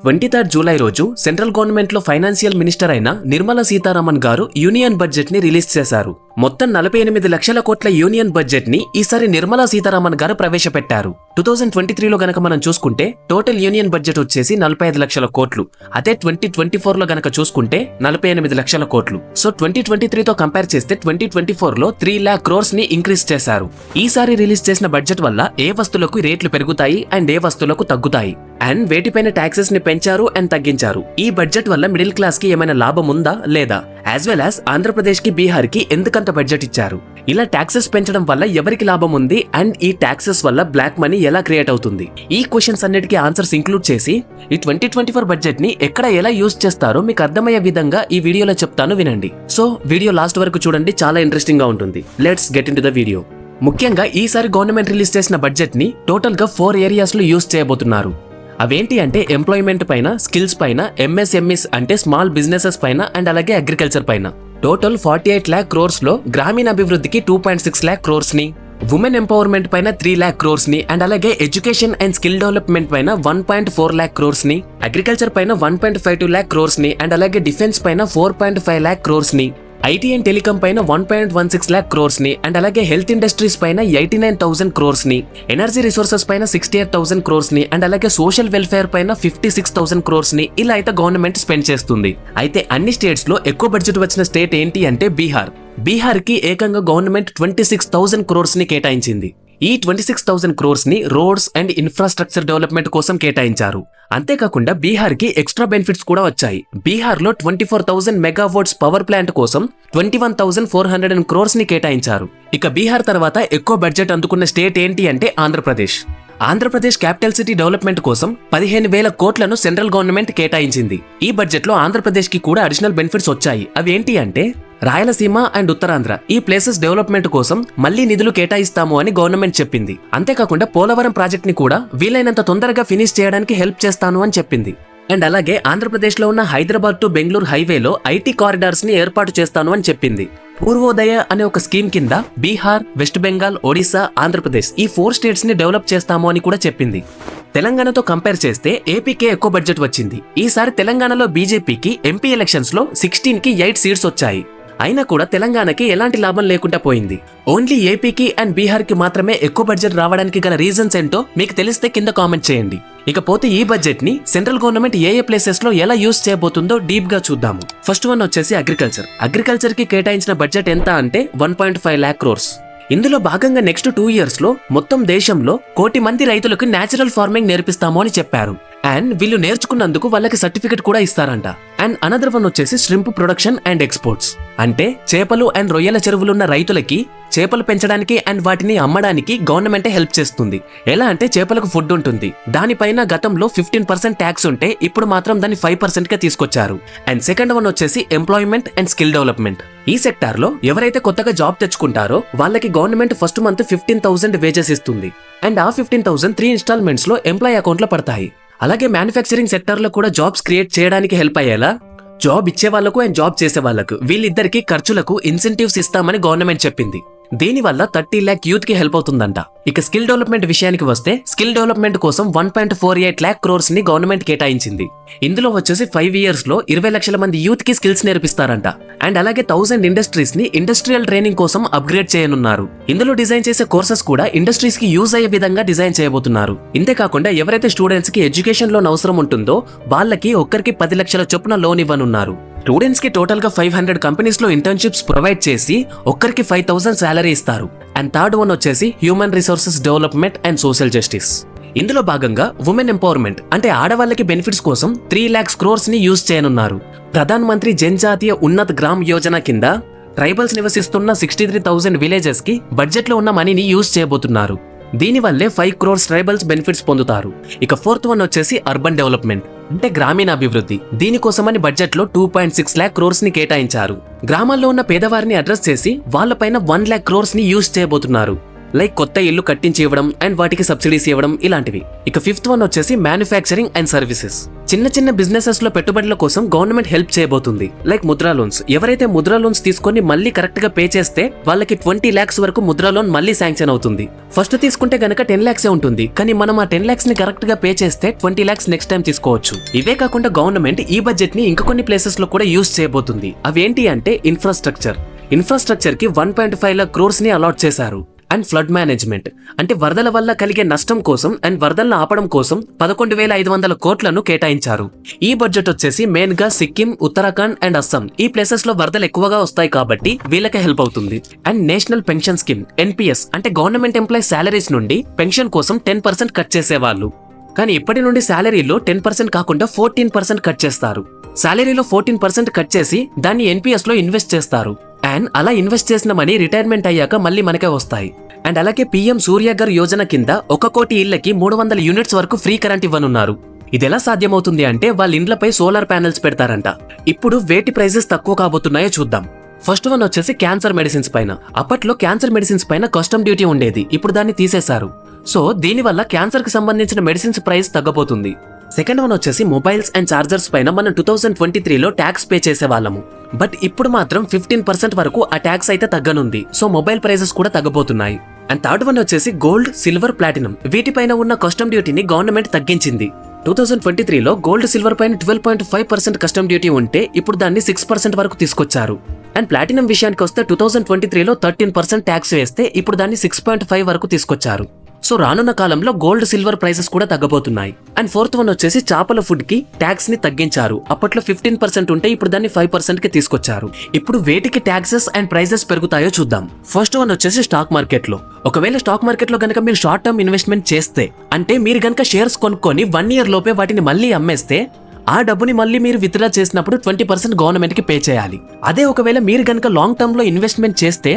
23 July రోజు central government లో financial minister అయిన నిర్మలా సీతారామన్ గారు యూనియన్ బడ్జెట్ ని రిలీజ్ చేశారు. మొత్తం 48 లక్షల కోట్ల యూనియన్ బడ్జెట్ ని ఈసారి నిర్మలా సీతారామన్ గారు ప్రవేశపెట్టారు. 2023లో గనక మనం చూసుకుంటే టోటల్ యూనియన్ బడ్జెట్ వచ్చేసి 45 లక్షల కోట్లు. అదే 2024లో గనక చూసుకుంటే 48 లక్షల కోట్లు. సో 2023తో కంపేర్ చేస్తే 2024లో 3 lakh crores ని ఇంక్రీజ్ చేశారు. ఈసారి రిలీజ్ చేసిన బడ్జెట్ వల్ల ఏ వస్తువులకు రేట్లు పెరుగుతాయి అండ్ ఏ వస్తువులకు తగ్గుతాయి అండ్ వేటిపైన ట్యాక్సెస్ ని పెంచారు అండ్ తగ్గించారు. ఈ బడ్జెట్ వల్ల మిడిల్ క్లాస్ కి ఏమైనా లాభం ఉందా లేదా, యాజ్ వెల్ యాజ్ ఆంధ్రప్రదేశ్ కి బీహార్ కి ఎందుకంత బడ్జెట్ ఇచ్చారు, ఇలా ట్యాక్సెస్ పెంచడం వల్ల ఎవరికి లాభం ఉంది అండ్ ఈ ట్యాక్సెస్ వల్ల బ్లాక్ మనీ ఎలా క్రియేట్ అవుతుంది, ఈ క్వశ్చన్స్ అన్నిటికీ ఆన్సర్స్ ఇంక్లూడ్ చేసి ఈ 2024 బడ్జెట్ ని ఎక్కడ ఎలా యూజ్ చేస్తారో మీకు అర్థమయ్యే విధంగా ఈ వీడియోలో చెప్తాను, వినండి. సో వీడియో లాస్ట్ వరకు చూడండి, చాలా ఇంట్రెస్టింగ్ గా ఉంటుంది. Let's get in to the video. ముఖ్యంగా ఈసారి గవర్నమెంట్ రిలీజ్ చేసిన బడ్జెట్ ని టోటల్ గా 4 ఏరియాస్ లో యూజ్ చేయబోతున్నారు. అవేంటి అంటే ఎంప్లాయ్మెంట్ పైన, స్కిల్స్ పైన, ఎంఎస్ఎంఈస్ అంటే స్మాల్ బిజినెసెస్ పైన అండ్ అలాగే అగ్రికల్చర్ పైన. టోటల్ 48 lakh crores లో గ్రామీణ అభివృద్ధికి 2.6 lakh crores ని, ఉమెన్ ఎంపవర్మెంట్ పైన 3 lakh crores ని అండ్ అలాగే ఎడ్యుకేషన్ అండ్ స్కిల్ డెవలప్మెంట్ పైన 1.4 lakh crores ని, అగ్రికల్చర్ పైన 1.52 lakh crores ని అండ్ అలాగే డిఫెన్స్ పైన 4.5 lakh crores ని, ఐటీ అండ్ టెలికాం పైన 1.16 lakh crores ని అండ్ అలాగే హెల్త్ ఇండస్ట్రీస్ పైన 89,000 crores ని, ఎనర్జీ రిసోర్సెస్ పైన 68,000 crores ని అండ్ అలాగే సోషల్ వెల్ఫేర్ పైన 56,000 crores ని ఇలా అయితే గవర్నమెంట్ స్పెండ్ చేస్తుంది. అయితే అన్ని స్టేట్స్ లో ఎక్కువ బడ్జెట్ వచ్చిన స్టేట్ ఏంటి అంటే బీహార్. బీహార్ కి ఏకంగా గవర్నమెంట్ 26,000 crores ని కేటాయించింది. ఈ 26,000 crores ని రోడ్స్ అండ్ ఇన్ఫ్రాస్ట్రక్చర్ డెవలప్మెంట్ కోసం కేటాయించారు. అంతేకాకుండా బీహార్ కి ఎక్స్ట్రా బెనిఫిట్స్ కూడా వచ్చాయి. బీహార్ లో 24,000 మెగావాట్స్ పవర్ ప్లాంట్ కోసం 21,400 crores ని కేటాయించారు. ఇక బీహార్ తర్వాత ఎక్కువ బడ్జెట్ అందుకున్న స్టేట్ ఏంటి అంటే Andhra Pradesh. Andhra Pradesh capital city development కోసం 15,000 కోట్లను సెంట్రల్ గవర్నమెంట్ కేటాయించింది. ఈ బడ్జెట్ లో ఆంధ్రప్రదేశ్ కి కూడా అడిషనల్ బెనిఫిట్స్ వచ్చాయి. అవి ఏంటి అంటే రాయలసీమ అండ్ ఉత్తరాంధ్ర ఈ ప్లేసెస్ డెవలప్మెంట్ కోసం మళ్లీ నిధులు కేటాయిస్తాము అని గవర్నమెంట్ చెప్పింది. అంతేకాకుండా పోలవరం ప్రాజెక్ట్ ని కూడా వీలైనంత తొందరగా ఫినిష్ చేయడానికి హెల్ప్ చేస్తాను అని చెప్పింది. అండ్ అలాగే ఆంధ్రప్రదేశ్ లో ఉన్న హైదరాబాద్ టు బెంగళూరు హైవేలో ఐటీ కారిడార్స్ ని ఏర్పాటు చేస్తాను అని చెప్పింది. పూర్వోదయ అనే ఒక స్కీమ్ కింద బీహార్, వెస్ట్ బెంగాల్, ఒడిశా, ఆంధ్రప్రదేశ్ ఈ 4 స్టేట్స్ ని డెవలప్ చేస్తాము అని కూడా చెప్పింది. తెలంగాణతో కంపేర్ చేస్తే ఏపీకే ఎక్కువ బడ్జెట్ వచ్చింది. ఈసారి తెలంగాణలో బీజేపీకి ఎంపీ ఎలక్షన్స్ లో 16కి 8 సీట్స్ వచ్చాయి. అయినా కూడా తెలంగాణకి ఎలాంటి లాభం లేకుండా పోయింది. ఓన్లీ ఏపీకి అండ్ బీహార్ కి మాత్రమే ఎక్కువ బడ్జెట్ రావడానికి గల రీజన్స్ ఏంటో మీకు తెలిస్తే కింద కామెంట్ చేయండి. ఇకపోతే ఈ బడ్జెట్ ని సెంట్రల్ గవర్నమెంట్ ఏ ప్లేసెస్ లో ఎలా యూజ్ చేయబోతుందో డీప్ గా చూద్దాము. ఫస్ట్ వన్ వచ్చేసి అగ్రికల్చర్. అగ్రికల్చర్ కి కేటాయించిన బడ్జెట్ ఎంత అంటే 1.5 lakh crores. ఇందులో భాగంగా నెక్స్ట్ 2 years లో మొత్తం దేశంలో 1 కోటి మంది రైతులకు నేచురల్ ఫార్మింగ్ నేర్పిస్తాము అని చెప్పారు. అండ్ వీళ్ళు నేర్చుకున్నందుకు వాళ్ళకి సర్టిఫికెట్ కూడా ఇస్తారంట. అండ్ అనదర్ వన్ వచ్చేసి ష్రింప్ ప్రొడక్షన్ అండ్ ఎక్స్పోర్ట్స్. అంటే చేపలు అండ్ రొయ్యల చెరువులున్న రైతులకి చేపలు పెంచడానికి అండ్ వాటిని అమ్మడానికి గవర్నమెంటే హెల్ప్ చేస్తుంది. ఎలా అంటే చేపలకు ఫుడ్ ఉంటుంది, దానిపైన గతంలో 15% ట్యాక్స్ ఉంటే ఇప్పుడు మాత్రం దాన్ని 5% గా తీసుకొచ్చారు. అండ్ సెకండ్ వన్ వచ్చేసి ఎంప్లాయ్మెంట్ అండ్ స్కిల్ డెవలప్మెంట్. ఈ సెక్టార్ లో ఎవరైతే కొత్తగా జాబ్ తెచ్చుకుంటారో వాళ్ళకి గవర్నమెంట్ ఫస్ట్ మంత్ 15,000 వేజెస్ ఇస్తుంది. అండ్ ఆ 15,000 3 ఇన్స్టాల్మెంట్స్ లో ఎంప్లాయ్ అకౌంట్ లో పడతాయి. అలాగే మ్యానుఫ్యాక్చరింగ్ సెక్టర్ లో కూడా జాబ్స్ క్రియేట్ చేయడానికి హెల్ప్ అయ్యేలా జాబ్ ఇచ్చే వాళ్లకు అండ్ జాబ్ చేసే వాళ్లకు వీళ్ళిద్దరికి ఖర్చులకు ఇన్సెంటివ్స్ ఇస్తామని గవర్నమెంట్ చెప్పింది. దీనివల్ల 30 lakh యూత్ కి హెల్ప్ అవుతుందంట. ఇక స్కిల్ డెవలప్మెంట్ విషయానికి వస్తే స్కిల్ డెవలప్మెంట్ కోసం 1.48 lakh crores ని గవర్నమెంట్ కేటాయించింది. ఇందులో వచ్చేసి 5 years లో 20 లక్షల మంది యూత్ కి స్కిల్స్ నేర్పిస్తారంట. అండ్ అలాగే 1000 ఇండస్ట్రీస్ ని ఇండస్ట్రియల్ ట్రైనింగ్ కోసం అప్గ్రేడ్ చేయనున్నారు. ఇందులో డిజైన్ చేసే కోర్సెస్ కూడా ఇండస్ట్రీస్ కి యూజ్ అయ్యే విధంగా డిజైన్ చేయబోతున్నారు. ఇంతేకాకుండా ఎవరైతే స్టూడెంట్స్ కి ఎడ్యుకేషన్ లోన్ అవసరం ఉంటుందో వాళ్ళకి ఒక్కరికి 10 లక్షల చొప్పున లోన్ ఇవ్వనున్నారు. స్టూడెంట్స్ కి టోటల్ గా 500 కంపెనీస్ లో ఇంటర్న్షిప్స్ ప్రొవైడ్ చేసి ఒక్కరికి 5,000 సాలరీ ఇస్తారు. అండ్ థర్డ్ వన్ వచ్చేసి human resources development and social justice. ఇందులో భాగంగా ఉమెన్ ఎంపవర్మెంట్ అంటే ఆడవాళ్ళకి బెనిఫిట్స్ కోసం 3 lakhs crores ని యూజ్ చేయనున్నారు. ప్రధాన్ మంత్రి జనజాతీయ ఉన్నత్ గ్రామ్ యోజన కింద ట్రైబల్స్ నివసిస్తున్న 63,000 విలేజెస్ కి బడ్జెట్ లో ఉన్న మనీని యూజ్ చేయబోతున్నారు. దీనివల్లే 5 crores ట్రైబల్స్ బెనిఫిట్స్ పొందుతారు. ఇక ఫోర్త్ వన్ వచ్చేసి అర్బన్ డెవలప్మెంట్ అంటే గ్రామీణ అభివృద్ధి. దీనికోసమని బడ్జెట్ లో 2.6 lakh crores ని కేటాయించారు. గ్రామాల్లో ఉన్న పేదవారిని అడ్రస్ చేసి వాళ్ళపైన 1 lakh crores ని యూజ్ చేయబోతున్నారు. లైక్ కొత్త ఇల్లు కట్టించి ఇవ్వడం అండ్ వాటికి సబ్సిడీస్ ఇవ్వడం ఇలాంటివి. ఇక ఫిఫ్త్ వన్ వచ్చేసి మ్యానుఫ్యాక్చరింగ్ అండ్ సర్వీసెస్. చిన్న చిన్న బిజినెసెస్ లో పెట్టుబడుల కోసం గవర్నమెంట్ హెల్ప్ చేయబోతుంది. Like Mudra loans. ఎవరైతే ముద్రా లోన్స్ తీసుకొని మళ్ళీ కరెక్ట్ గా పే చేస్తే వాళ్ళకి 20 lakhs వరకు ముద్రా లోన్ మళ్ళీ శాంక్షన్ అవుతుంది. ఫస్ట్ తీసుకుంటే గనక 10 lakhs ఉంటుంది, కానీ మనం ఆ 10 lakhs ని కరెక్ట్ గా పే చేస్తే 20 lakhs నెక్స్ట్ టైం తీసుకోవచ్చు. ఇవే కాకుండా గవర్నమెంట్ ఈ బడ్జెట్ ని ఇంకా కొన్ని ప్లేసెస్ లో కూడా యూజ్ చేయబోతుంది. అవేంటి అంటే ఇన్ఫ్రాస్ట్రక్చర్ కి 1.5 lakh crores ని అలాట్ చేశారు. అండ్ ఫ్లడ్ మేనేజ్మెంట్ అంటే వరదల వల్ల కలిగే నష్టం కోసం అండ్ వరదలను ఆపడం కోసం 11,500 కోట్లను కేటాయించారు. ఈ బడ్జెట్ వచ్చేసి మెయిన్ గా సిక్కిం, ఉత్తరాఖండ్ అండ్ అస్సాం ఈ ప్లేసెస్ లో వరదలు ఎక్కువగా వస్తాయి కాబట్టి వీళ్ళకే హెల్ప్ అవుతుంది. And national pension scheme NPS అంటే గవర్నమెంట్ ఎంప్లాయీస్ సాలరీస్ నుండి పెన్షన్ కోసం 10% కట్ చేసేవాళ్ళు. కానీ ఇప్పటి నుండి శాలరీలో 10% కాకుండా 14% కట్ చేస్తారు. శాలరీలో 14% కట్ చేసి దాన్ని NPS లో ఇన్వెస్ట్ చేస్తారు. అండ్ అలా ఇన్వెస్ట్ చేసిన మనీ రిటైర్మెంట్ అయ్యాక మళ్ళీ మనకే వస్తాయి. అండ్ అలాగే PM సూర్యఘర్ యోజన కింద 1 కోటి ఇళ్లకి 300 యూనిట్స్ వరకు ఫ్రీ కరెంట్ ఇవ్వనున్నారు. ఇది ఎలా సాధ్యమవుతుంది అంటే వాళ్ళ ఇండ్లపై సోలార్ ప్యానెల్స్ పెడతారంట. ఇప్పుడు వేటి ప్రైజెస్ తక్కువ కాబోతున్నాయో చూద్దాం. ఫస్ట్ వన్ వచ్చేసి క్యాన్సర్ మెడిసిన్స్ పైన. అప్పట్లో క్యాన్సర్ మెడిసిన్స్ పైన కస్టమ్ డ్యూటీ ఉండేది, ఇప్పుడు దాన్ని తీసేశారు. సో దీనివల్ల క్యాన్సర్ కి సంబంధించిన మెడిసిన్స్ ప్రైస్ తగ్గబోతుంది. సెకండ్ వన్ వచ్చేసి మొబైల్స్ అండ్ చార్జర్స్ పైన మనం 2023లో ట్యాక్స్ పే చేసేవాళ్ళము. బట్ ఇప్పుడు మాత్రం 15% వరకు ఆ ట్యాక్స్ అయితే తగ్గనుంది. సో మొబైల్ ప్రైజెస్ కూడా తగ్గబోతున్నాయి. అండ్ థర్డ్ వన్ వచ్చేసి గోల్డ్, సిల్వర్, ప్లాటినం వీటిపైన ఉన్న కస్టమ్ డ్యూటీని గవర్నమెంట్ తగ్గించింది. 2023లో గోల్డ్, సిల్వర్ పైన 12.5% కస్టమ్ డ్యూటీ ఉంటే ఇప్పుడు దాన్ని 6% వరకు తీసుకొచ్చారు. అండ్ ప్లాటినం విషయానికి వస్తే 2023లో 13% ట్యాక్స్ వేస్తే ఇప్పుడు దాన్ని 6.5 వరకు తీసుకొచ్చారు. సో రానున్న కాలంలో గోల్డ్, సిల్వర్ ప్రైసెస్ కూడా తగ్గబోతున్నాయి. అండ్ ఫోర్త్ వన్ వచ్చేసి చేపల ఫుడ్ కి ట్యాక్స్ ని తగ్గించారు. అప్పట్లో 15% ఉంటే ఇప్పుడు దాన్ని 5% కి తీసుకొచ్చారు. ఇప్పుడు వేటికి ట్యాక్సెస్ అండ్ ప్రైసెస్ పెరుగుతాయో చూద్దాం. ఫస్ట్ వన్ వచ్చేసి స్టాక్ మార్కెట్ లో. ఒకవేళ స్టాక్ మార్కెట్ లో గనక మీరు షార్ట్ టర్మ్ ఇన్వెస్ట్మెంట్ చేస్తే, అంటే మీరు గనక షేర్స్ కొనుక్కొని 1 year లోపే వాటిని మళ్ళీ అమ్మేస్తే ఆ డబ్బుని మళ్ళీ మీరు విత్డ్రా చేసినప్పుడు 20% గవర్నమెంట్ కి పే చేయాలి. అదే ఒకవేళ మీరు గనక లాంగ్ టర్మ్ లో ఇన్వెస్ట్మెంట్ చేస్తే,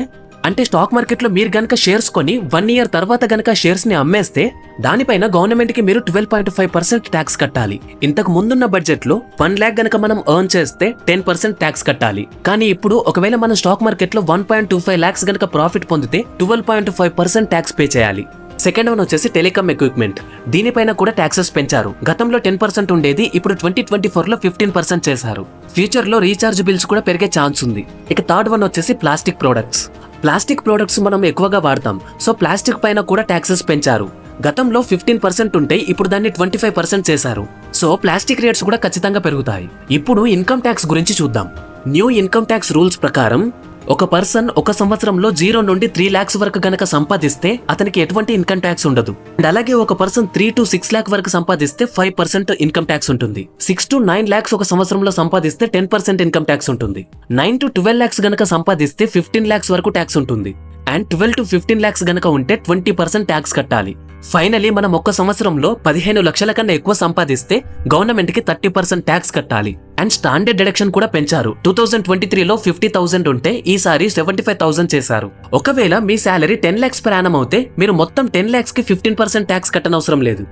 అంటే స్టాక్ మార్కెట్ లో మీరు గనక షేర్స్ కొని 1 year తర్వాత గనక షేర్స్ ని అమ్మేస్తే దానిపైన గవర్నమెంట్ కి మీరు 12.5% ట్యాక్స్ కట్టాలి. ఇంతకు ముందున్న బడ్జెట్ లో 1 lakh గనక మనం ఎర్న్ చేస్తే 10% ట్యాక్స్ కట్టాలి. కానీ ఇప్పుడు ఒకవేళ మనం స్టాక్ మార్కెట్ లో 1.25 lakhs గనక ప్రాఫిట్ పొందితే 12.5% ట్యాక్స్ పే చేయాలి. సెకండ్ వన్ వచ్చేసి టెలికామ్ ఎక్విప్మెంట్. దీనిపైన కూడా ట్యాక్సెస్ పెంచారు. గతంలో 10% ఉండేది, ఇప్పుడు 2024లో 15% చేశారు. ఫ్యూచర్ లో రీఛార్జ్ బిల్స్ కూడా పెరిగే ఛాన్స్ ఉంది. ఇక థర్డ్ వన్ వచ్చేసి ప్లాస్టిక్ ప్రొడక్ట్స్ మనం ఎక్కువగా వాడతాం. సో ప్లాస్టిక్ పైన కూడా ట్యాక్సెస్ పెంచారు. గతంలో 15% ఉంటే ఇప్పుడు దాన్ని 25% చేశారు. సో ప్లాస్టిక్ రేట్స్ కూడా ఖచ్చితంగా పెరుగుతాయి. ఇప్పుడు ఇన్కమ్ ట్యాక్స్ గురించి చూద్దాం. న్యూ ఇన్కమ్ ట్యాక్స్ రూల్స్ ప్రకారం ఒక పర్సన్ ఒక సంవత్సరంలో 0 నుండి 3 lakhs వరకు గనక సంపాదిస్తే అతనికి ఎటువంటి ఇన్కమ్ ట్యాక్స్ ఉండదు. అండ్ అలాగే ఒక పర్సన్ 3 to 6 lakh వరకు సంపాదిస్తే 5% ఇన్కమ్ ట్యాక్స్ ఉంటుంది. 6 to 9 lakhs ఒక సంవత్సరంలో సంపాదిస్తే 10% ఇన్కమ్ ట్యాక్స్ ఉంటుంది. 9 to 12 lakhs గనక సంపాదిస్తే 15 lakhs వరకు ట్యాక్స్ ఉంటుంది. అండ్ 12 to 15 lakhs గనక ఉంటే 20% ట్యాక్స్ కట్టాలి. ఫైనలీ మనం ఒక్క సంవత్సరంలో 15 లక్షల కన్నా ఎక్కువ సంపాదిస్తే గవర్నమెంట్ కి 30% ట్యాక్స్ కట్టాలి. అండ్ స్టాండర్డ్ డిడక్షన్ కూడా పెంచారు. 2023లో 50,000 ఉంటే ఈసారి 75,000 చేశారు. ఒకవేళ మీ శాలరీ 10 lakhs per annum అవుతే మీరు మొత్తం 10 lakhs కి 15% ట్యాక్స్ కట్టనవసరం లేదు.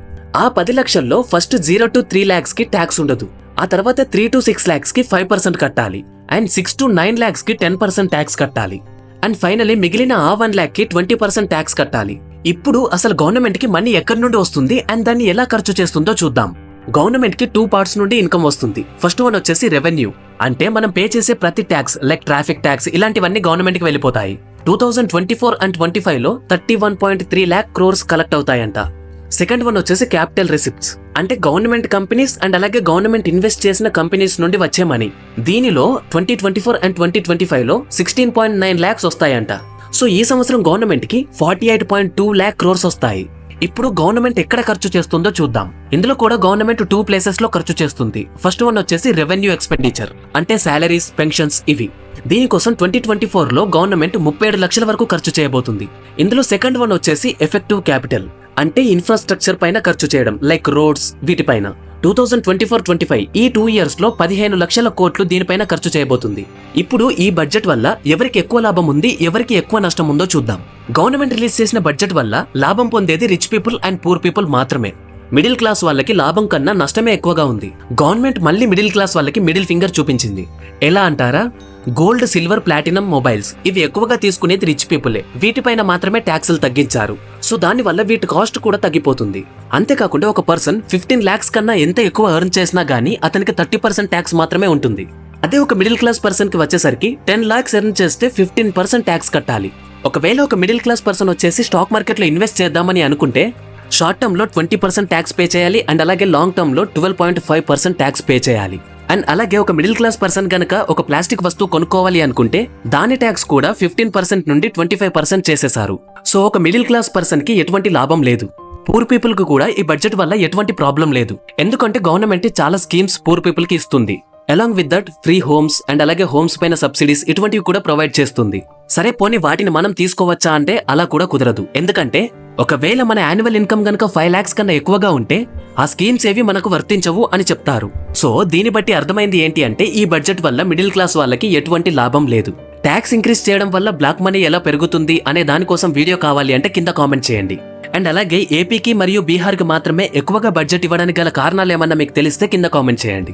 ఆ 10 లక్షల్లో ఫస్ట్ 0 to 3 lakhs కి ట్యాక్స్ ఉండదు. ఆ తర్వాత 3 to 6 lakhs కి 5% కట్టాలి. అండ్ 6 to 9 lakhs కి 10% ట్యాక్స్ కట్టాలి. అండ్ ఫైనలీ మిగిలిన ఆ 1 lakh కి 20% ట్యాక్స్ కట్టాలి. ఇప్పుడు అసలు గవర్నమెంట్ కి మనీ ఎక్కడి నుండి వస్తుంది అండ్ దాన్ని ఎలా ఖర్చు చేస్తుందో చూద్దాం. గవర్నమెంట్ కి 2 parts నుండి ఇన్కమ్ వస్తుంది. ఫస్ట్ వన్ వచ్చేసి రెవెన్యూ, అంటే మనం పే చేసే ప్రతి ట్యాక్స్ లైక్ ట్రాఫిక్ ట్యాక్స్ ఇలాంటివన్నీ గవర్నమెంట్ కి వెళ్ళిపోతాయి. 2024 and 25లో 31.3 lakh crores కలెక్ట్ అవుతాయంట. సెకండ్ వన్ వచ్చేసి క్యాపిటల్ రిసిప్ట్స్, అంటే గవర్నమెంట్ కంపెనీస్ అండ్ అలాగే గవర్నమెంట్ ఇన్వెస్ట్ చేసిన కంపెనీస్ నుండి వచ్చే మనీ. దీనిలో 2024 and 2025లో 16.9 lakhs వస్తాయంట. సో ఈ సంవత్సరం గవర్నమెంట్ కి 48.2 lakh crores వస్తాయి. ఇప్పుడు గవర్నమెంట్ ఎక్కడ ఖర్చు చేస్తుందో చూద్దాం. ఇందులో కూడా గవర్నమెంట్ 2 places లో ఖర్చు చేస్తుంది. ఫస్ట్ వన్ వచ్చేసి రెవెన్యూ ఎక్స్పెండిచర్, అంటే సాలరీస్, పెన్షన్స్ ఇవి. దీనికోసం 2024లో గవర్నమెంట్ 37 లక్షల వరకు ఖర్చు చేయబోతుంది. ఇందులో సెకండ్ వన్ వచ్చేసి ఎఫెక్టివ్ క్యాపిటల్, అంటే ఇన్ఫ్రాస్ట్రక్చర్ పైన ఖర్చు చేయడం లైక్ రోడ్స్ వీటిపైన. 2024-25 ఈ 2 years లో 15 లక్షల కోట్లు దీనిపైన ఖర్చు చేయబోతుంది. ఇప్పుడు ఈ బడ్జెట్ వల్ల ఎవరికి ఎక్కువ లాభం ఉంది, ఎవరికి ఎక్కువ నష్టం ఉందో చూద్దాం. గవర్నమెంట్ రిలీజ్ చేసిన బడ్జెట్ వల్ల లాభం పొందేది rich people and poor people మాత్రమే. మిడిల్ క్లాస్ వాళ్ళకి లాభం కన్నా నష్టమే ఎక్కువగా ఉంది. గవర్నమెంట్ మళ్ళీ మిడిల్ క్లాస్ వాళ్ళకి మిడిల్ ఫింగర్ చూపించింది. ఎలా అంటారా? గోల్డ్, సిల్వర్, ప్లాటినం మొబైల్స్ ఇవి ఎక్కువగా తీసుకునేది రిచ్ పీపులే. వీటిపైన మాత్రమే ట్యాక్సులు తగ్గించారు. సో దాని వల్ల వీటి కాస్ట్ కూడా తగ్గిపోతుంది. అంతేకాకుండా ఒక పర్సన్ 15 lakhs కన్నా ఎంత ఎక్కువ ఎర్న్ చేసినా గానీ అతనికి 30% ట్యాక్స్ మాత్రమే ఉంటుంది. అదే ఒక మిడిల్ క్లాస్ పర్సన్ కి వచ్చేసరికి 10 lakhs ఎర్న్ చేస్తే 15% ట్యాక్స్ కట్టాలి. ఒకవేళ ఒక మిడిల్ క్లాస్ పర్సన్ వచ్చేసి స్టాక్ మార్కెట్ లో ఇన్వెస్ట్ చేద్దామని అనుకుంటే షార్ట్ టర్మ్ లో 20% ట్యాక్స్ పే చేయాలి అండ్ అలాగే లాంగ్ టర్మ్ లో 12.5% ట్యాక్స్ పే చేయాలి. అండ్ అలాగే ఒక మిడిల్ క్లాస్ పర్సన్ గనక ఒక ప్లాస్టిక్ వస్తువు కొనుక్కోవాలి అనుకుంటే దాని ట్యాక్స్ కూడా 15% నుండి 25% చేసేశారు. సో ఒక మిడిల్ క్లాస్ పర్సన్ కి ఎటువంటి లాభం లేదు. పూర్ పీపుల్ కు కూడా ఈ బడ్జెట్ వల్ల ఎటువంటి ప్రాబ్లం లేదు. ఎందుకంటే గవర్నమెంట్ చాలా స్కీమ్స్ పూర్ పీపుల్ కి ఇస్తుంది. Along with that free homes and అలాగే హోమ్స్ పైన సబ్సిడీస్ ఇటువంటివి కూడా ప్రొవైడ్ చేస్తుంది. సరే పోనీ వాటిని మనం తీసుకోవచ్చా అంటే అలా కూడా కుదరదు. ఎందుకంటే ఒకవేళ మన యాన్యువల్ ఇన్కమ్ గనక 5 lakhs కన్నా ఎక్కువగా ఉంటే ఆ స్కీమ్స్ ఏవి మనకు వర్తించవు అని చెప్తారు. సో దీన్ని బట్టి అర్థమైంది ఏంటి అంటే ఈ బడ్జెట్ వల్ల మిడిల్ క్లాస్ వాళ్ళకి ఎటువంటి లాభం లేదు. ట్యాక్స్ ఇంక్రీజ్ చేయడం వల్ల బ్లాక్ మనీ ఎలా పెరుగుతుంది అనే దానికోసం వీడియో కావాలి అంటే కింద కామెంట్ చేయండి. అండ్ అలాగే ఏపీకి మరియు బీహార్కి మాత్రమే ఎక్కువగా బడ్జెట్ ఇవ్వడానికి గల కారణాలు ఏమన్నా మీకు తెలిస్తే కింద కామెంట్ చేయండి.